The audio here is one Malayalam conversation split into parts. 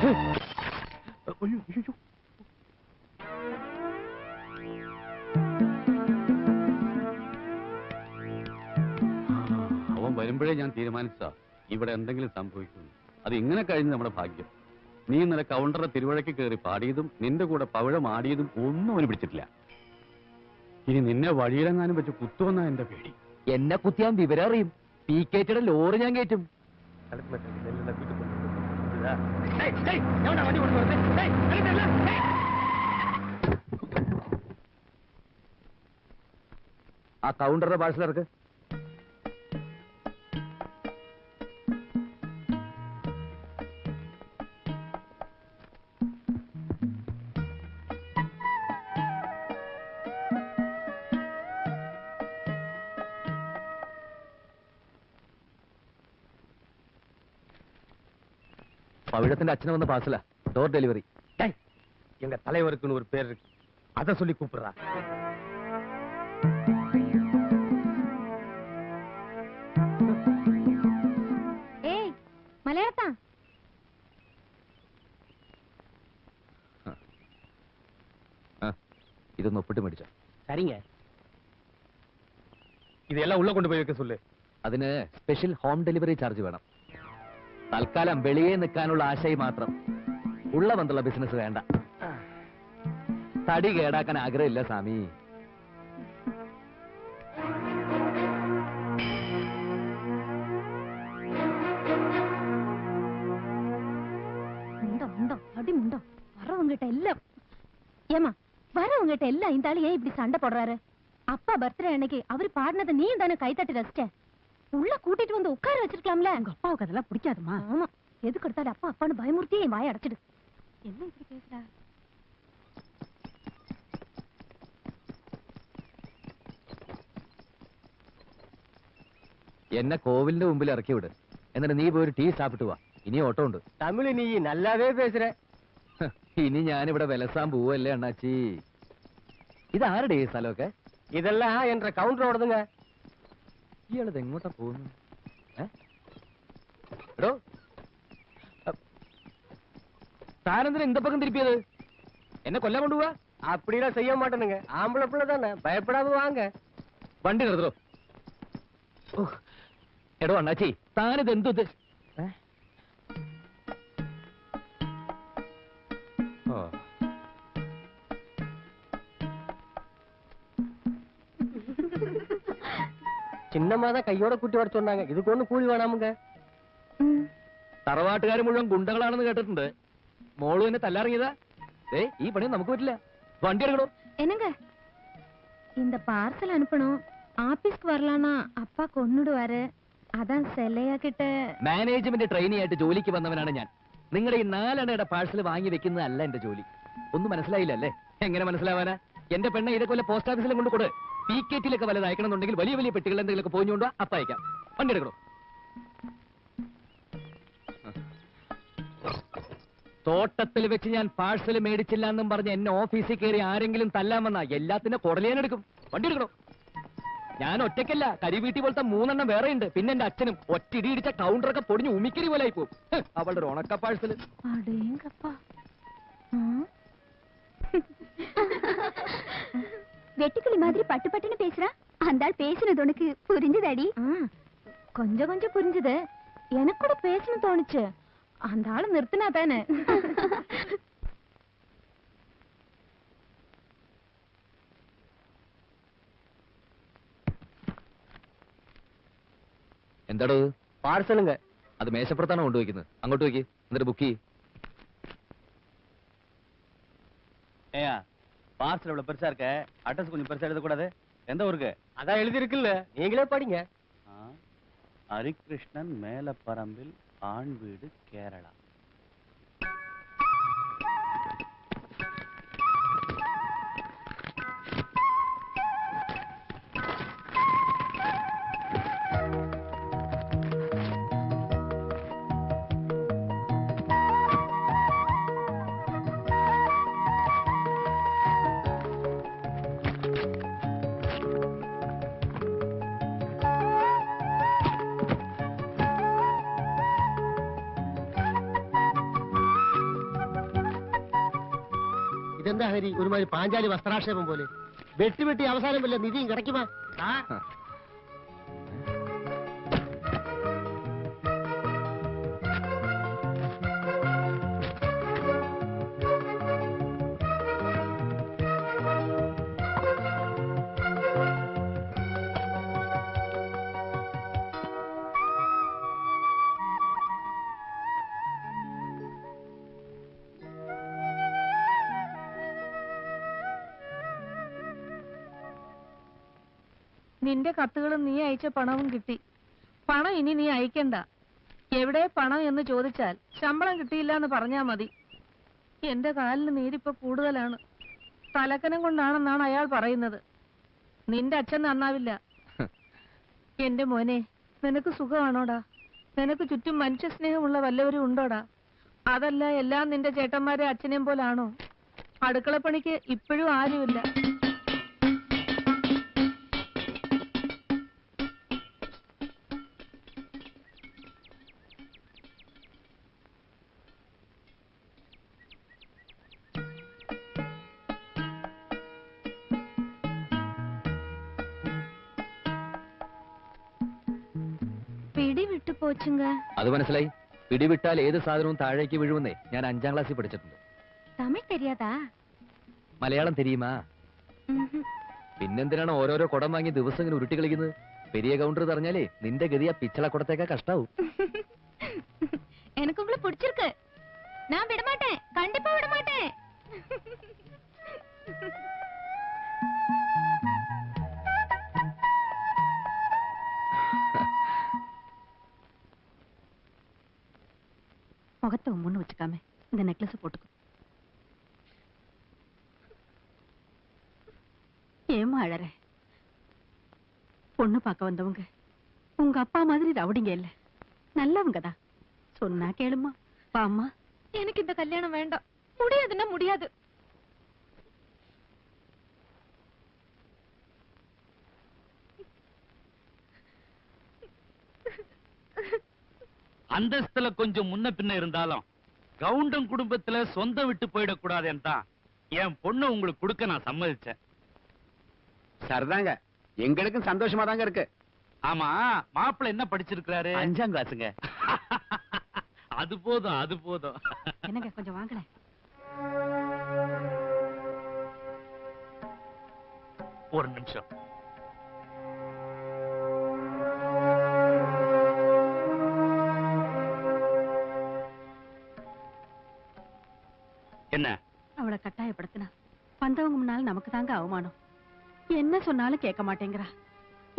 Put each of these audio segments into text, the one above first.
അവൻ വരുമ്പോഴേ ഞാൻ തീരുമാനിച്ചാ ഇവിടെ എന്തെങ്കിലും സംഭവിക്കുന്നു. അത് ഇങ്ങനെ കഴിഞ്ഞ് നമ്മുടെ ഭാഗ്യം. നീ ഇന്നലെ കൗണ്ടറെ തിരുവഴയ്ക്ക് കയറി പാടിയതും നിന്റെ കൂടെ പവിഴം ആടിയതും ഒന്നും അവന് പിടിച്ചിട്ടില്ല. ഇനി നിന്നെ വഴിയിലെങ്ങാനും വെച്ച് കുത്തുവെന്നാ എന്റെ പേടി. എന്നെ കുത്തിയാൻ വിവരം അറിയും. പി കേറ്റിയുടെ ലോറി ഞാൻ കയറ്റും. ആ കൗണ്ടറുടെ പാഴ്സലർക്ക് பவிழத்தின் அச்சனை வந்த பார்சல டோர் டெலிவரி. எங்க தலைவருக்குன்னு ஒரு பேர் இருக்கு, அதை சொல்லி கூப்பிடுறா. ஏய் மலையாளத்தா, ഇതൊന്ന് ഒപ്പിട്ട് മേടിച്ചോ. சரிங்க, ഇതെല്ലാം ഉള്ള കൊണ്ടുപോയി വെക്ക சொல்லு. അതിന് സ്പെഷ്യൽ ഹോം ഡെലിവറി ചാർജ് വേണം. തൽക്കാലം വെളിയെ നിൽക്കാനുള്ള ആശയം മാത്രം. ഉള്ള ബന്ധുള്ള ബിസിനസ് വേണ്ട. തടി കേടാക്കാൻ ആഗ്രഹമില്ല സ്വാമി. அடிமுண்டோ வரவங்கிட்ட எல்லாம் ஏமா வரவங்கிட்ட எல்லாம் இந்த ஆளு ஏன் இப்படி சண்டை போடுறாரு? அப்பா பர்த்டே அன்னைக்கு அவர் பாடினதை நீ தானே கைத்தட்டி ரசிச்ச. உள்ள கூட்டிட்டு வந்து உட்கார வச்சிருக்கலாம்ல. உங்க அப்பாவுக்கு அதெல்லாம் பிடிக்காதுமா. ஆமா, எதுக்கு எடுத்தாலும் அப்பா அப்பான்னு பயமுறுத்தியே என் வாயை அடைச்சிடு. என்ன இப்படி பேசுறா? എന്നെ കോവിലിന്റെ മുമ്പിൽ ഇറക്കി വിട്. എന്നിട്ട് നീ പോയി ഒരു ടീ സാപ്പിട്ട് വാ. ഇനി ഓട്ടോ ഉണ്ട്. തമിഴ് നീ നല്ലാവേ പേசுற. ഇനി ഞാനിവിടെ വിലസാൻ പോവല്ലേ അണ്ണാച്ചി. ഇതാരുടെ ഈ സ്ഥലമൊക്കെ? ഇതെല്ലാം എന്റെ കൗണ്ടറോടതുங்க. ഇയാളത് എങ്ങോട്ടാ പോകുന്നു? എടോ, താനെന്തിനാ இந்த பக்கம் திருப்பியது? എന്നെ കൊല്ലാൻ കൊണ്ടുപോവാ? அப்படிலாம் செய்ய மாட்டேனுங்க. ஆம்பளை பிள்ளை தானே, பயப்படாம வாங்க. വണ്ടി നിർത്തോ. എടോ അണ്ണാച്ചി, താനിത് എന്തു? சின்னமாதான் கையோட கூட்டி வர சொன்னாங்க. இதுக்கு ஒண்ணு கூலி வேணாமுங்க. തറവാട്ടുകാർ മുഴുവൻ ഗുണ്ടകളാണെന്ന് കേട്ടിട്ടുണ്ട്. മോളു എന്നെ തല്ലാറിയതാ. ഈ പണി നമുക്ക് പറ്റില്ല. വണ്ടി എടുക്കണോ? என்னங்க இந்த பார்சல் அனுப்பணும். ஆபீஸ்க்கு வரலானா அப்பா கொன்னுடுவாரு. அதான் செல்லையா கிட்ட. മാനേജ്മെന്റ് ട്രെയിനി ആയിട്ട് ജോലിക്ക് വന്നവനാണ് ഞാൻ. നിങ്ങളുടെ ഈ 4 അണയുടെ പാഴ്സൽ വാങ്ങി വെക്കുന്നതല്ല എന്റെ ജോലി. ഒന്നും മനസ്സിലായില്ല അല്ലേ? എങ്ങനെ മനസ്സിലാവാനാ? എന്റെ പെണ്ണെ ഇതൊക്കെ പോസ്റ്റ് ഓഫീസിലും കൊണ്ട് കൊടു. പി കേറ്റിലൊക്കെ വല്ലത് അയക്കണമെന്നുണ്ടെങ്കിൽ വലിയ വലിയ പെട്ടികൾ എന്തെങ്കിലുമൊക്കെ പോഞ്ഞുകൊണ്ടോ അപ്പ അയക്കാം. വണ്ടി എടുക്കണോ? തോട്ടത്തിൽ വെച്ച് ഞാൻ പാഴ്സൽ മേടിച്ചില്ല എന്നും പറഞ്ഞ് എന്നെ ഓഫീസിൽ കയറി ആരെങ്കിലും തല്ലാൻ വന്നാ എല്ലാത്തിനും കുടലേനെടുക്കും. വണ്ടി എടുക്കണോ? ഞാൻ ഒറ്റയ്ക്കല്ല, കരിവീട്ടി പോലത്തെ 3 എണ്ണം വേറെ ഉണ്ട്. പിന്നെ എന്റെ അച്ഛനും ഒറ്റ ഇടിച്ച കൗണ്ടറൊക്കെ പൊടിഞ്ഞ് ഉമിക്കരി പോലെ ആയി പോകും. അവളുടെ ഒരു ഉണക്ക പാഴ്സൽ. வெட்டுக்கிளி மாதிரி பட்டு பட்டுன்னு பேசுறா. அந்த ஆள் பேசுனது உனக்கு புரிஞ்சுதாடி? கொஞ்சம் கொஞ்சம் புரிஞ்சுது. எனக்கு கூட பேசணும் தோணுச்சு. அந்த ஆளு நிறுத்தினா தானே. എന്താടോ? പാഴ്സലുங்க. അത് മേശപ്പുറത്താണോ കൊണ്ടുവയ്ക്കുന്നത്? അങ്ങോട്ട് വയ്ക്ക്, എന്നിട്ട് ബുക്ക് ചെയ്യ്. ஏயா பார்சல் இவ்வளவு பெருசா இருக்க, அட்ரஸ் கொஞ்சம் பெருசா எழுதக்கூடாது? எந்த ஊருக்கு? அதான் எழுதி இருக்குல்ல, நீங்களே படிங்க. ஹரிகிருஷ்ணன் மேலப்பரம்பில், ஆண் வீடு, கேரளா. ഇതെന്താ ഹരി ഒരുമാതിരി പാഞ്ചാലി വസ്ത്രാക്ഷേപം പോലെ വെട്ടി വെട്ടി അവസാനം വല്ല നിധിയും കിടക്കുമാ നിന്റെ കത്തുകളും നീ അയച്ച പണവും കിട്ടി. പണം ഇനി നീ അയക്കണ്ട. എവിടെ പണം എന്ന് ചോദിച്ചാൽ ശമ്പളം കിട്ടിയില്ല എന്ന് പറഞ്ഞാ മതി. എന്റെ കാലിന് നീരിപ്പോ കൂടുതലാണ്. തലക്കനം കൊണ്ടാണെന്നാണ് അയാൾ പറയുന്നത്. നിന്റെ അച്ഛൻ നന്നാവില്ല. എന്റെ മോനെ, നിനക്ക് സുഖമാണോടാ? നിനക്ക് ചുറ്റും മനുഷ്യ സ്നേഹമുള്ള വല്ലവരും ഉണ്ടോടാ? അതല്ല എല്ലാം നിന്റെ ചേട്ടന്മാരെ അച്ഛനെയും പോലാണോ? അടുക്കളപ്പണിക്ക് ഇപ്പോഴും ആരുമില്ല. പിടിവിട്ടു പോച്ചുങ്ക. അത് മനസ്സിലായി. പിടിവിട്ടാൽ ഏത് സാധനവും താഴേക്ക് വീഴുമെന്നേ ഞാൻ 5ാം ക്ലാസ്സിൽ പഠിച്ചിട്ടുണ്ട്. തമിഴ് തെരിയാതാ? മലയാളം തെരിയുമാ? പിന്നെന്തിനാണ് ഓരോരോ കുടം വാങ്ങി ദിവസം ഇങ്ങനെ ഉരുട്ടി കളിക്കുന്നത്? പെരിയ കൗണ്ടർ പറഞ്ഞാലേ നിന്റെ ഗതി ആ പിച്ചള കുടത്തേക്കാ കഷ്ടാവും. எனக்கு உங்களை பிடிச்சிருக்கு. நான் விட மாட்டேன், கண்டிப்பா விட மாட்டேன். முகத்தை உம்முன்னு வச்சுக்காம இந்த நெக்லஸ் போட்டுக்கோ. ஏமா அழற? பொண்ணு பார்க்க வந்தவங்க உங்க அப்பா மாதிரி ரவுடிங்க இல்ல, நல்லவங்க தான். சொன்னா கேளுமா. பாம்மா, எனக்கு இந்த கல்யாணம் வேண்டாம். முடியாதுன்னா முடியாது. அந்தஸ்துல கொஞ்சம் முன்ன பின்ன இருந்தாலும் கவுண்டம் குடும்பத்துல சொந்த விட்டு போயிடக்கூடாதுன்னு தான் என் பொண்ணு உங்களுக்கு கொடுக்க நான் சம்மதிச்சேன். சரிதாங்க, எங்களுக்கும் சந்தோஷமா தாங்க இருக்கு. ஆமா, மாப்பிள்ளை என்ன படிச்சிருக்காரு? 5ாம் கிளாஸுங்க. அது போதும், அது போதும். என்னங்க கொஞ்சம் வாங்கல. ஒரு நிமிஷம். என்ன? அவளை கட்டாயப்படுத்தினா வந்தவங்க முன்னால நமக்கு தாங்க அவமானம். என்ன சொன்னாலும் கேட்க மாட்டேங்கிறா.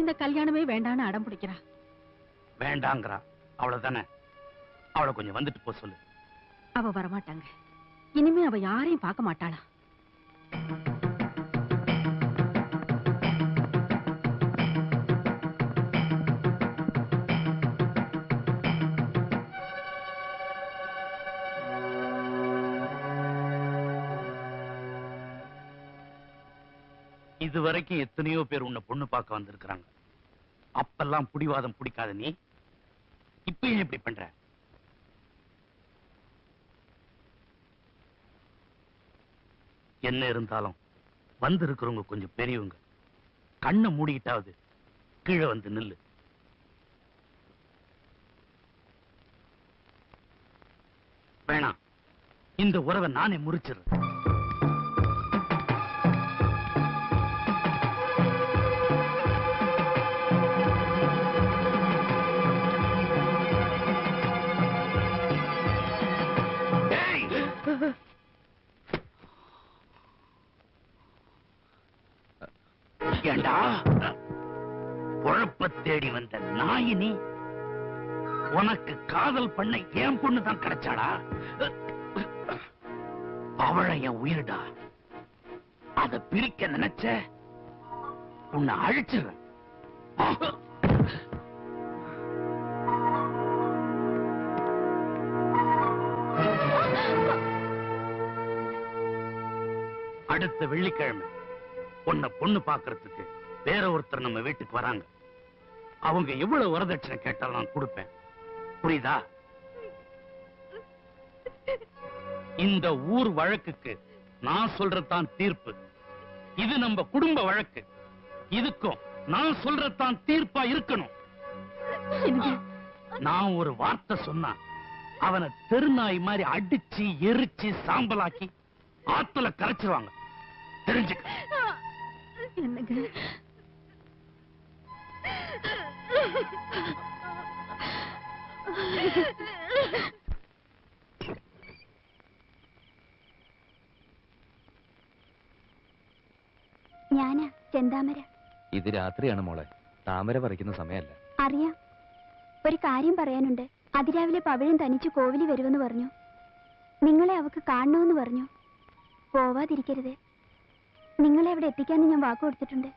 இந்த கல்யாணமே வேண்டான்னு அடம் பிடிக்கிறா. வேண்டாங்கிறா, அவ்வளவுதானே? அவளை கொஞ்சம் வந்துட்டு போ சொல்லு. அவ வரமாட்டாங்க. இனிமே அவ யாரையும் பார்க்க மாட்டாளா? இது வரைக்கும் எத்தனையோ பேர் உன்னை பொண்ணு பார்க்க வந்திருக்கிறாங்க. அப்பெல்லாம் புடிவாதம் பிடிக்காத நீ இப்ப ஏன் இப்படி பண்ற? என்ன இருந்தாலும் வந்து இருக்கிறவங்க கொஞ்சம் பெரியவங்க. கண்ணை மூடிக்கிட்டாவது கீழே வந்து நில்லு. வேணாம், இந்த உறவை நானே முறிச்சிடுறேன். ஏண்டா குழப்ப தேடி வந்த நாயினி, உனக்கு காதல் பண்ண என் பொண்ணு தான் கிடைச்சாடா? அவளை என் உயிர்டா. அத பிரிக்க நினைச்ச உன்னை அழிச்சிடுறேன். அடுத்த வெள்ளிக்கிழமை உன்னை பொண்ணு பாக்குறதுக்கு வேற ஒருத்தர் நம்ம வீட்டுக்கு வராங்க. அவங்க எவ்வளவு வரதட்சணை கேட்டாலும் நான் கொடுப்பேன். புரியுதா? இந்த ஊர் வழக்குக்கு நான் சொல்றதான் தீர்ப்பு. இது நம்ம குடும்ப வழக்கு. இதுக்கும் நான் சொல்றதான் தீர்ப்பா இருக்கணும். நான் ஒரு வார்த்தை சொன்னா அவனை தெருநாய் மாதிரி அடிச்சு எரிச்சு சாம்பலாக்கி ஆத்துல கரைச்சிருவாங்க. தெரிஞ்சுக்க. என்னங்க ഞാനാ ചെന്താമര. ഇത് രാത്രിയാണ് മോളെ, താമര പറിക്കുന്ന സമയമല്ല. അറിയാം. ഒരു കാര്യം പറയാനുണ്ട്. അതിരാവിലെ പവിഴം തനിച്ച് കോവിലി വരുമെന്ന് പറഞ്ഞു. നിങ്ങളെ അവക്ക് കാണണമെന്ന് പറഞ്ഞു. പോവാതിരിക്കരുത്. നിങ്ങളെ അവിടെ എത്തിക്കാന്ന് ഞാൻ വാക്ക് കൊടുത്തിട്ടുണ്ട്.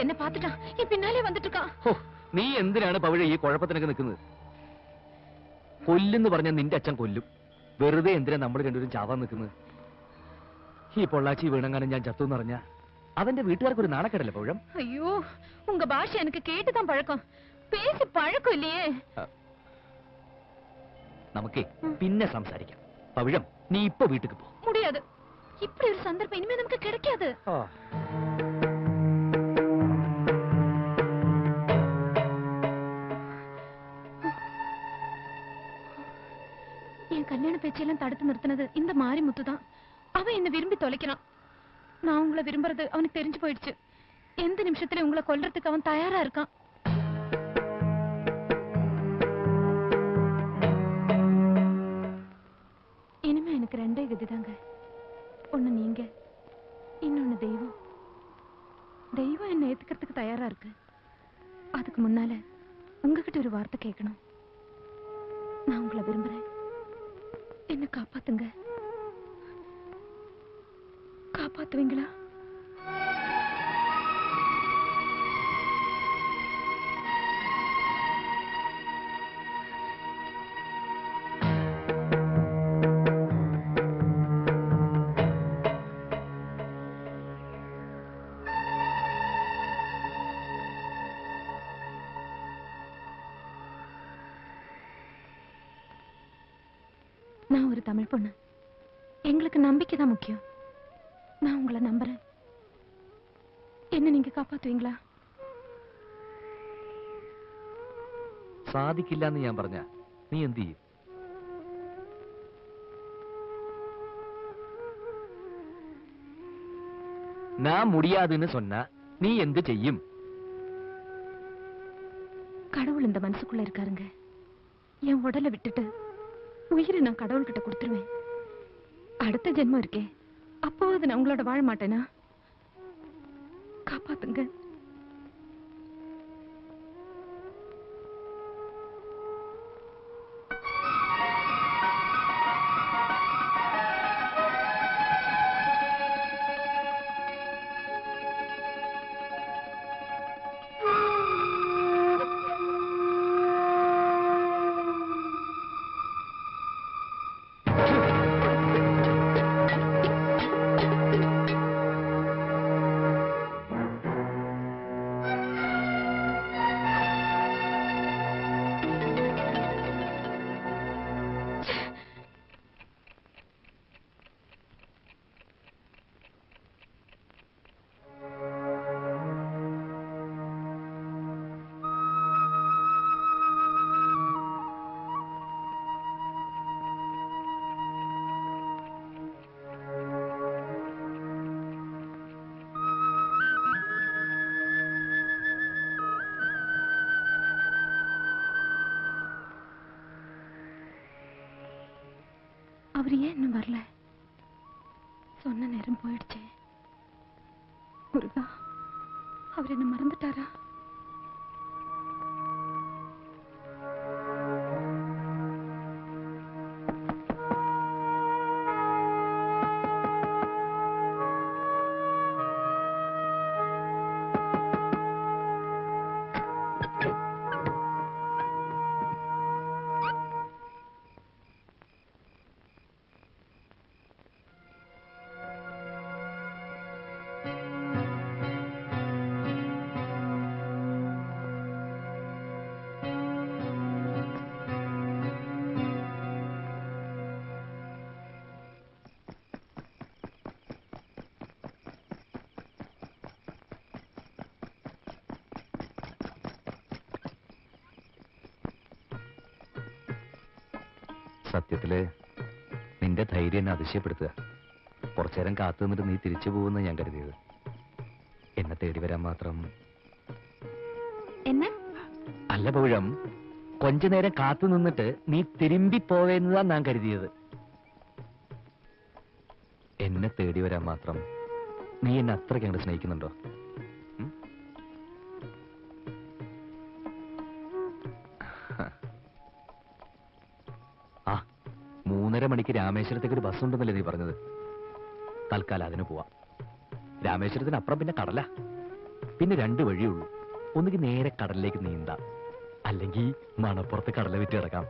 എന്നെ പാത്തിട്ടാ ഈ പിന്നാലെ വന്നിട്ട് നീ എന്തിനാണ് പവിഴ ഈ കുഴപ്പത്തിനൊക്കെ നിൽക്കുന്നത്? കൊല്ലെന്ന് പറഞ്ഞാൽ നിന്റെ അച്ഛൻ കൊല്ലും. വെറുതെ എന്തിനാ നമ്മൾ രണ്ടുപേരും ചാവാൻ നിൽക്കുന്നത്? ഈ പൊള്ളാച്ചി വീണങ്ങാനും ഞാൻ ചത്തു എന്ന് പറഞ്ഞ അവന്റെ വീട്ടുകാർക്ക് ഒരു നാണക്കേടല്ലേ പവിഴം? അയ്യോ ഉങ്ക ഭാഷ എനിക്ക് കേട്ടുതാൻ പഴക്കം. പേசி പഴക്കം ഇല്ലയേ. നമുക്കേ പിന്നെ സംസാരിക്കാം. പവിഴം നീ ഇപ്പൊ വീട്ടിക്ക് പോ. മുടിയാത്. இப்படி ஒரு சந்தர்ப்பம் இனிமே நமக்கு கிடைக்காது. என் கல்யாண பேச்செல்லாம் தடுத்து நிறுத்தினது இந்த மாரிமுத்து தான். அவன் என்ன விரும்பி தொலைக்கிறான். நான் உங்களை விரும்புறது அவனுக்கு தெரிஞ்சு போயிடுச்சு. எந்த நிமிஷத்துல உங்களை கொல்றதுக்கு அவன் தயாரா இருக்கான். இனிமே எனக்கு ரெண்டே கதிதாங்க. ஒண்ணு நீங்க, இன்னொன்னு தெய்வம். தெய்வம் என்ன ஏத்துக்கிறதுக்கு தயாரா இருக்கு. அதுக்கு முன்னால உங்ககிட்ட ஒரு வார்த்தை கேட்கணும். நான் உங்களை விரும்புறேன். என்ன காப்பாத்துங்க. காப்பாத்துவீங்களா? நான் ஒரு தமிழ் பொண்ணு. எங்களுக்கு நம்பிக்கை தான் முக்கியம். நான் உங்களை நம்புறேன். என்ன நீங்க காப்பாத்துவீங்களா? സാധിക്കില്ല എന്ന് ഞാൻ പറഞ്ഞ നീ എന്ത് ചെയ്യും? நான் முடியாதுன்னு சொன்னா நீ എന്ത് ചെയ്യും? கடவுள் இந்த மனசுக்குள்ள இருக்காருங்க. என் உடலை விட்டுட்டு உயிரை நான் கடவுள்கிட்ட கொடுத்துருவேன். அடுத்த ஜென்மம் இருக்கே, அப்போது நான் உங்களோட வாழ மாட்டேனா? காப்பாத்துங்க. அவர் ஏன் இன்னும் வரல? சொன்ன நேரம் போயிடுச்சே. முருகா, அவர் என்ன மறந்துட்டாரா? സത്യത്തില് നിന്റെ ധൈര്യം എന്നെ അതിശയപ്പെടുത്തുക. കുറച്ചേരം കാത്തു നിന്നിട്ട് നീ തിരിച്ചു പോകുന്ന ഞാൻ കരുതിയത്. എന്നെ തേടി വരാൻ മാത്രം. അല്ല പൗഴം, കൊഞ്ച നേരം കാത്തു നിന്നിട്ട് നീ തിരുമ്പി പോവേന്നതാ ഞാൻ കരുതിയത്. എന്നെ തേടി വരാൻ മാത്രം നീ എന്നെ അത്രയ്ക്ക് അങ്ങോട്ട് സ്നേഹിക്കുന്നുണ്ടോ? ആ 3:30 മണിക്ക് രാമേശ്വരത്തേക്ക് ഒരു ബസ് ഉണ്ടെന്നല്ലേ നീ പറഞ്ഞത്? തൽക്കാലം അതിന് പോവാം. രാമേശ്വരത്തിന് അപ്പുറം പിന്നെ കടല. പിന്നെ 2 വഴിയുള്ളൂ. ഒന്നുകിൽ നേരെ കടലിലേക്ക് നീന്താം, അല്ലെങ്കിൽ മണപ്പുറത്ത് കടല വിറ്റ് കിടക്കാം.